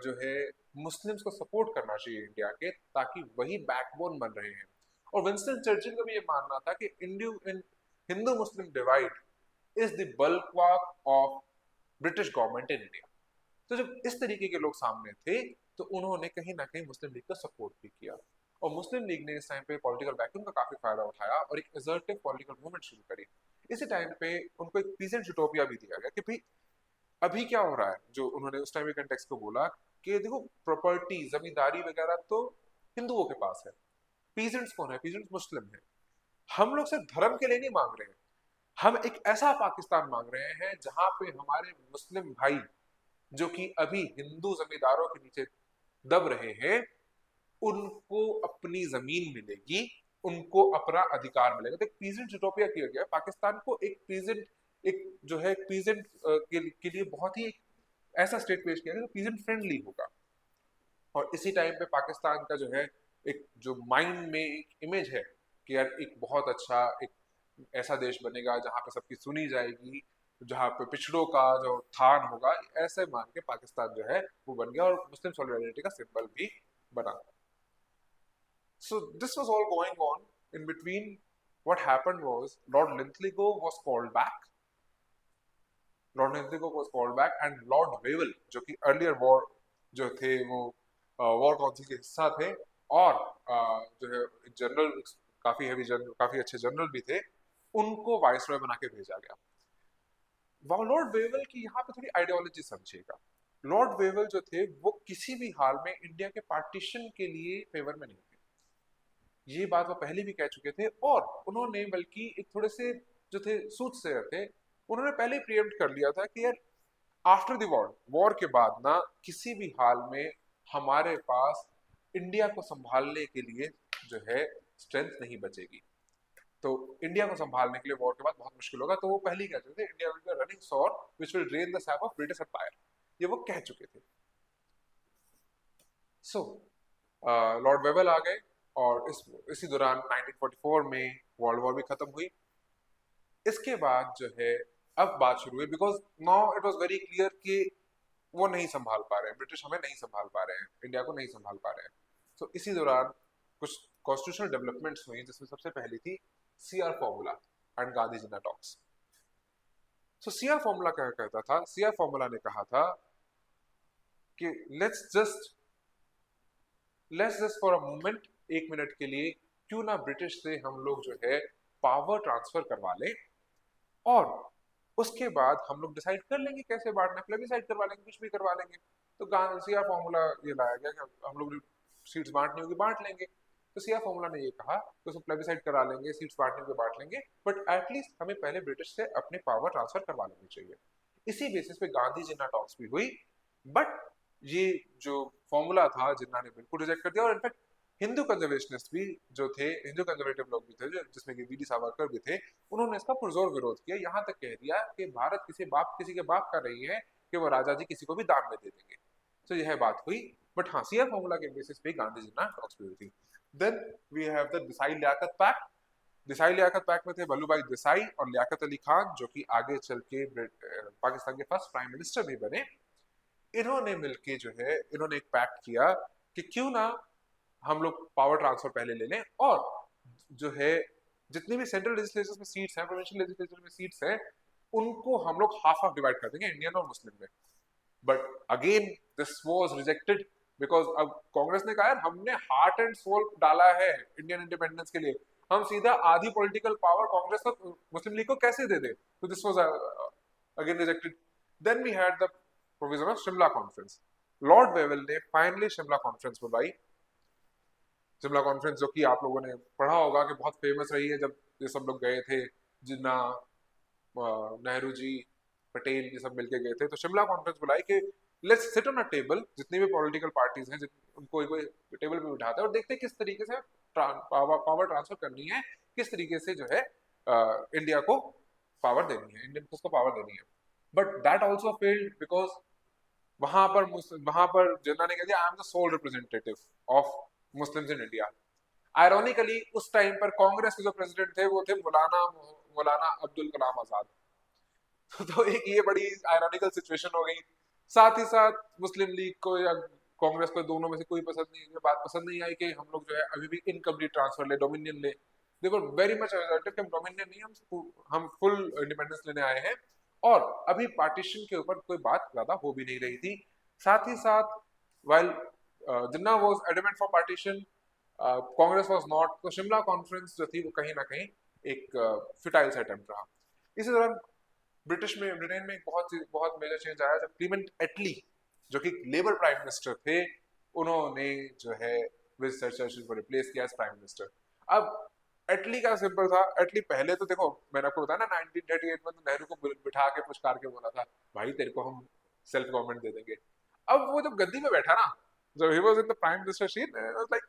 जो है मुस्लिम्स को सपोर्ट करना चाहिए इंडिया के, ताकि वही बैकबोन बन रहे हैं। और विंस्टन चर्चिल का भी ये मानना था कि Hindu Muslim divide is the bulwark of British government in India. तो जब इस तरीके के लोग सामने थे तो उन्होंने कहीं ना कहीं मुस्लिम लीग का सपोर्ट भी किया। और मुस्लिम लीग ने इस टाइम पे पॉलिटिकल वैक्यूम का काफी फायदा उठाया और एक असर्टिव पॉलिटिकल मूवमेंट शुरू करी। इसी टाइम पे उनको एक पीसेंट यूटोपिया भी दिया गया कि भाई अभी क्या हो रहा है, जो उन्होंने उस टाइम के कंटेक्स्ट को बोला कि देखो प्रॉपर्टी, जमींदारी वगैरह तो हिंदुओं के पास है, पीजेंट्स कौन है, पीजेंट्स मुस्लिम है। हम लोग सिर्फ धर्म के लिए नहीं मांग रहे हैं, हम एक ऐसा पाकिस्तान मांग रहे हैं जहां पे हमारे मुस्लिम भाई जो कि अभी हिंदू जमींदारों के नीचे दब रहे हैं, उनको अपनी जमीन मिलेगी, उनको अपना अधिकार मिलेगा। तो एक पीजेंट यूटोपिया किया गया पाकिस्तान को, एक पीजेंट, एक जो है पीजेंट के लिए बहुत ही ऐसा स्टेट पेश किया गया जो पीजेंट फ्रेंडली होगा। और इसी टाइम पे पाकिस्तान का जो है एक जो माइंड में एक इमेज है कि यार एक बहुत अच्छा एक ऐसा देश बनेगा जहाँ पे सबकी सुनी जाएगी, जहाँ पे पिछड़ों का जो उत्थान होगा, ऐसे मान के पाकिस्तान जो है वो बन गया और मुस्लिम सॉलिडारिटी का सिंबल भी बना। So this was all going on. In between, what happened was Lord Linlithgow was called back. Lord Linlithgow was called back, and Lord Wavell, जो कि earlier war जो थे वो वॉर काउंसिल के हिस्सा थे और जो है जनरल, काफी हैवी जनरल, काफी अच्छे जनरल भी थे, उनको वाइसरॉय बना के भेजा गया। लॉर्ड वेवल की यहाँ पे थोड़ी आइडियोलॉजी समझिएगा। लॉर्ड वेवल जो थे वो किसी भी हाल में इंडिया के पार्टीशन के लिए फेवर में नहीं थे, ये बात वो पहले भी कह चुके थे। और उन्होंने बल्कि एक थोड़े से जो थे सूटसेयर थे, उन्होंने पहले प्रीएम्प्ट कर लिया था कि यार आफ्टर द वॉर, वॉर के बाद ना किसी भी हाल में हमारे पास इंडिया को संभालने के लिए जो है स्ट्रेंथ नहीं बचेगी। तो इंडिया को संभालने के लिए वॉर के बाद बहुत मुश्किल होगा। तो वो पहले ही कह चुके थे, India will be running sore which will drain the sap of British empire, ये वो कह चुके थे। सो लॉर्ड वेबल आ गए और इसी दौरान 1944 में वर्ल्ड वॉर भी खत्म हुई। इसके बाद जो है अब बात शुरू हुई, because now it was very clear कि वो नहीं संभाल पा रहे हैं, ब्रिटिश हमें नहीं संभाल पा रहे हैं, इंडिया को नहीं संभाल पा रहे हैं। तो इसी दौरान कुछ कॉन्स्टिट्यूशनल डेवलपमेंट्स हुई, जिसमें सबसे पहली थी CR formula and Gandhi Jinnah talks. तो सीआर फॉर्मूला क्या कहता था? सीआर फॉर्मूला ने कहा था कि let's just for a moment, एक मिनट के लिए क्यों ना ब्रिटिश से हम लोग जो है पावर ट्रांसफर करवा लें, और उसके बाद हम लोग डिसाइड कर लेंगे कैसे बांटना है, प्लेबिसाइड करवा लेंगे, कुछ भी करवा लेंगे। तो सीआर फॉर्मूला ये लाया गया कि हम लोग सीट्स बांटनी होगी बांट लेंगे। तो सीआर फॉर्मूला ने ये कहा कि उसको प्लेबिसाइड करा लेंगे, सीट्स बांटनी होगी बांट लेंगे, बट एटलीस्ट हमें पहले ब्रिटिश से अपने पावर ट्रांसफर करवा लेनी चाहिए। इसी बेसिस पे गांधी जिन्ना टॉक्स भी हुई, बट ये जो फॉर्मूला था जिन्ना ने बिल्कुल रिजेक्ट कर दिया। और इनफैक्ट हिंदू कंजर्वेशनिस्ट भी जो थे, हिंदू कंजर्वेटिव लोग भी थे, जिसमें कि वीडी सावरकर भी थे, उन्होंने इसका पुरजोर विरोध किया, यहाँ तक कह दिया कि भारत किसी के बाप का नहीं है कि वो राजा जी किसी को भी दान में दे देंगे। तो यह बात हुई, बट हाँ, सीआर फॉर्मूला के बेसिस पे गांधी जिन्ना टॉक्स भी हुई थी। Then we have the Desai Liaquat pact. Desai Liaquat pact में थे वल्लभ भाई देसाई और लियाकत अली खान, जो कि आगे चल के पाकिस्तान के फर्स्ट प्राइम मिनिस्टर भी बने। इन्होंने मिलके जो है इन्होंने एक पैक्ट किया कि क्यों ना हम लोग पावर ट्रांसफर पहले ले लें, और जो है जितनी भी सेंट्रल लेजिस्लेचर में सीट्स हैं, प्रोविंशियल लेजिस्लेचर में सीट्स हैं, उनको हम लोग हाफ हाफ डिवाइड कर देंगे, इंडियन और मुस्लिम में। But again this was rejected, because अब कांग्रेस ने कहा, हमने हार्ट एंड सोल डाला है इंडियन इंडिपेंडेंस के लिए, हम सीधा आधी पॉलिटिकल पावर कांग्रेस को, मुस्लिम लीग को कैसे दे दे? तो this was again rejected. Then we had the provision of Shimla conference. Lord Wavell ने फाइनली शिमला कॉन्फ्रेंस बुलाई। शिमला कॉन्फ्रेंस जो कि आप लोगों ने पढ़ा होगा कि बहुत फेमस रही है, जब ये सब लोग गए थे, जिन्ना, नेहरू जी, पटेल, ये सब मिलके गए थे। तो शिमला कॉन्फ्रेंस बुलाई कि let's sit on a table, जितनी भी पॉलिटिकल पार्टीज हैं उनको एक टेबल पे बिठाते हैं और देखते हैं किस तरीके से पावर ट्रांसफर करनी है, किस तरीके से जो है इंडिया को पावर देनी है, इंडियन को पावर देनी है। But that also failed, because वहां पर जिन्ना ने कह दिया, I am the sole representative of Muslims in India. Ironically उस टाइम पर कांग्रेस के जो प्रेसिडेंट थे वो थे मौलाना अब्दुल कलाम आजाद। तो एक ये बड़ी आयरॉनिकल सिचुएशन हो गई। साथ ही साथ मुस्लिम लीग को या कांग्रेस को, दोनों में से कोई पसंद नहीं, ये बात पसंद नहीं आई कि हम लोग जो है अभी भी इनकम्प्लीट ट्रांसफर ले, डोमिनियन ले। दे वर वेरी मच कि हम डोमिनियन नहीं, हम फुल इंडिपेंडेंस लेने आए हैं। और अभी पार्टीशन के ऊपर कोई बात ज्यादा हो भी नहीं रही थी। साथ ही साथ while Jinnah was adamant for partition, Congress was not. तो शिमला कॉन्फ्रेंस जो थी वो कहीं ना कहीं एक फिटाइल सा अटेम्प्ट रहा। इसी दौरान ब्रिटेन में एक बहुत मेजर चेंज आया, जब क्लीमेंट एटली, जो कि लेबर प्राइम मिनिस्टर थे, उन्होंने जो है विंस्टन चर्चिल को रिप्लेस किया एज प्राइम मिनिस्टर। अब एटली का सिंपल था, एटली पहले तो देखो मैंने आपको बताया ना 1938 में तो नेहरू को बिठा के पुचकार के बोला था, भाई तेरे को हम सेल्फ गवर्नमेंट दे देंगे। अब वो जब गद्दी में बैठा ना, जब he was in the prime minister seat, like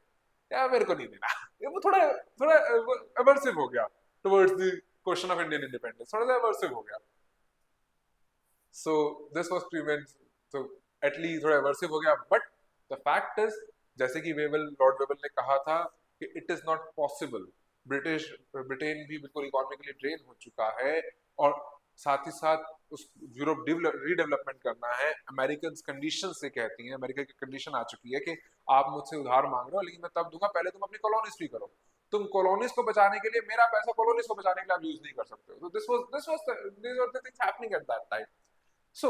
यार मेरे को नहीं देना। ये वो थोड़ा थोड़ा अवर्सिव हो गया towards the question of Indian independence, थोड़ा सा अवर्सिव हो गया। सो दिस वाज प्रीवेंट, तो एटली थोड़ा अवर्सिव हो गया। बट द फैक्ट इज, जैसे कि लॉर्ड वेबल ने कहा था कि it is not possible, Britain भी बिल्कुल इकोनॉमिकली ड्रेन हो चुका है, और साथ ही साथ उस यूरोप रीडेवलपमेंट करना है। अमेरिकन कंडीशन से कहती हैं, अमेरिका की कंडीशन आ चुकी है कि आप मुझसे उधार मांग रहे हो, लेकिन मैं तब दूंगा पहले तुम अपनी कॉलोनीज फ्री करो। तुम कॉलोनीज को बचाने के लिए मेरा पैसा कॉलोनीज को बचाने के लिए आप यूज नहीं कर सकते हो। तो this was the things happening at that time. So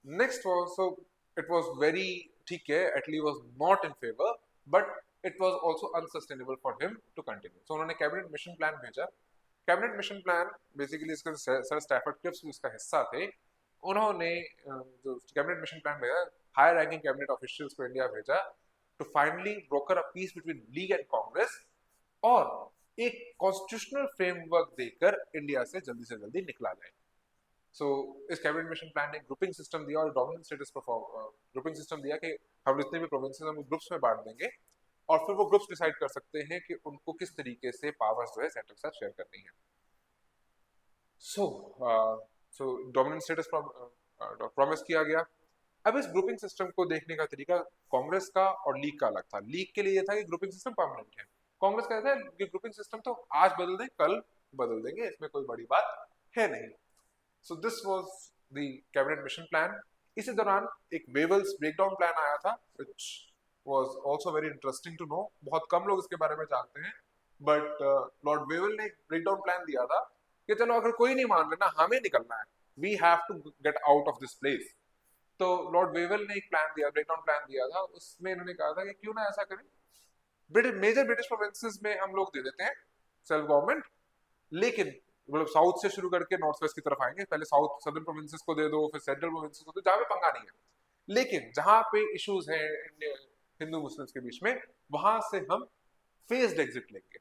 next was, so it was very ठीक है, Attlee was not in favor, but it was also unsustainable for him to continue. So उन्होंने cabinet mission plan भेजा। Cabinet mission plan basically इसका sir Stafford Cripps भी उसका हिस्सा थे। उन्होंने जो कैबिनेट मिशन प्लान भेजा, हायर रैंकिंग कैबिनेट ऑफिशियल्स को इंडिया भेजा to finally broker a peace between league and Congress, और एक कॉन्स्टिट्यूशनल फ्रेमवर्क देकर इंडिया से जल्दी निकला जाए। सो इस कैबिनेट मिशन प्लान ने ग्रुपिंग सिस्टम दिया और डोमिनेंट स्टेटस पर ग्रुपिंग सिस्टम दिया कि हम जितने भी प्रोविंसेस हम ग्रुप्स में बांट देंगे और फिर वो ग्रुप्स डिसाइड कर सकते हैं कि उनको किस तरीके से पावर्स जो है सेंटर के साथ शेयर करनी है। सो सो डोमिनेंट स्टेटस प्रॉमिस किया गया। अब इस ग्रुपिंग सिस्टम को देखने का तरीका कांग्रेस का और लीग का अलग था। लीग के लिए ये था कि ग्रुपिंग सिस्टम परमानेंट है, कांग्रेस का था कि ग्रुपिंग सिस्टम तो आज बदल दें कल बदल देंगे, इसमें कोई बड़ी बात है नहीं। So this was the cabinet mission plan. इसी दौरान एक वेवल्स ब्रेकडाउन प्लान आया था which was also very interesting to know. बहुत कम लोग इसके बारे में जानते हैं, बट लॉर्ड वेवल ने एक ब्रेकडाउन प्लान दिया था कि चलो अगर कोई नहीं मान रहा ना, हमें निकलना है, we have to get out of this place. तो लॉर्ड वेवल ने एक प्लान दिया, ब्रेकडाउन प्लान दिया था। उसमें इन्होंने कहा था कि क्यों ना ऐसा करें, मेजर ब्रिटिश प्रोविंसेस में हम लोग दे देते हैं सेल्फ गवर्नमेंट, लेकिन मतलब साउथ से शुरू करके नॉर्थ वेस्ट की तरफ आएंगे, पहले साउथ सदर्न प्रोविंसेस को दे दो, फिर सेंट्रल प्रोविंसेस को दो, जहां पे पंगा नहीं है। लेकिन जहां पे इश्यूज हैं हिंदू मुस्लिम्स के बीच में, वहां से हम फेस्ड एग्जिट लेंगे।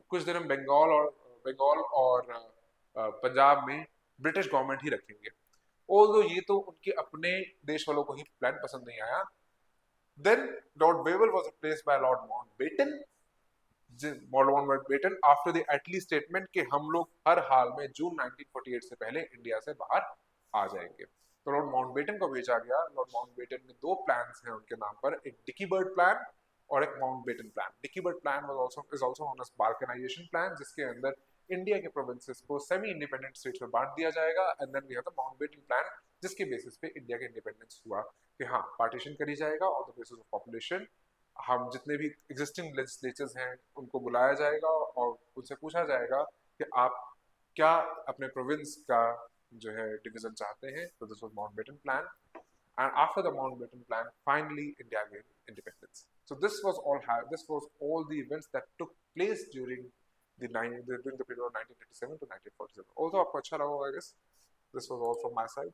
कुछ दिन हम बंगाल और पंजाब में ब्रिटिश गवर्नमेंट ही रखेंगे। ऑल्दो ये तो उनके अपने देश वालों को ही प्लान पसंद नहीं आया। Then lord Wavell was replaced by lord Mountbatten. Lord Mountbatten after the Attlee statement कि हम लोग हर हाल में जून 1948 से पहले इंडिया से बाहर आ जाएंगे। तो लॉर्ड माउंटबेटन को भेजा गया। लॉर्ड माउंटबेटन में दो प्लान्स हैं उनके नाम पर, एक डिकी बर्ड प्लान और एक Mountbatten plan. Dickie bird plan is also known as balkanisation plan, जिसके अंदर इंडिया के प्रोविंसेस को सेमी इंडिपेंडेंट स्टेट्स में बांट दिया जाएगा। And then we have the Mountbatten plan, जिसके बेसिस पे इंडिया के इंडिपेंडेंस हुआ कि हाँ पार्टीशन करी जाएगा on the basis of population. हम जितने भी एग्जिस्टिंग लेजिस्लेचर्स हैं उनको बुलाया जाएगा और उनसे पूछा जाएगा कि आप क्या अपने प्रोविंस का जो है डिवीजन चाहते हैं। तो this was Mountbatten plan, and after the Mountbatten plan, finally India gained independence. So this was all the events that took place during during the period of 1937 to 1947. Also, आपको अच्छा लगा होगा, I guess. This was all from my side.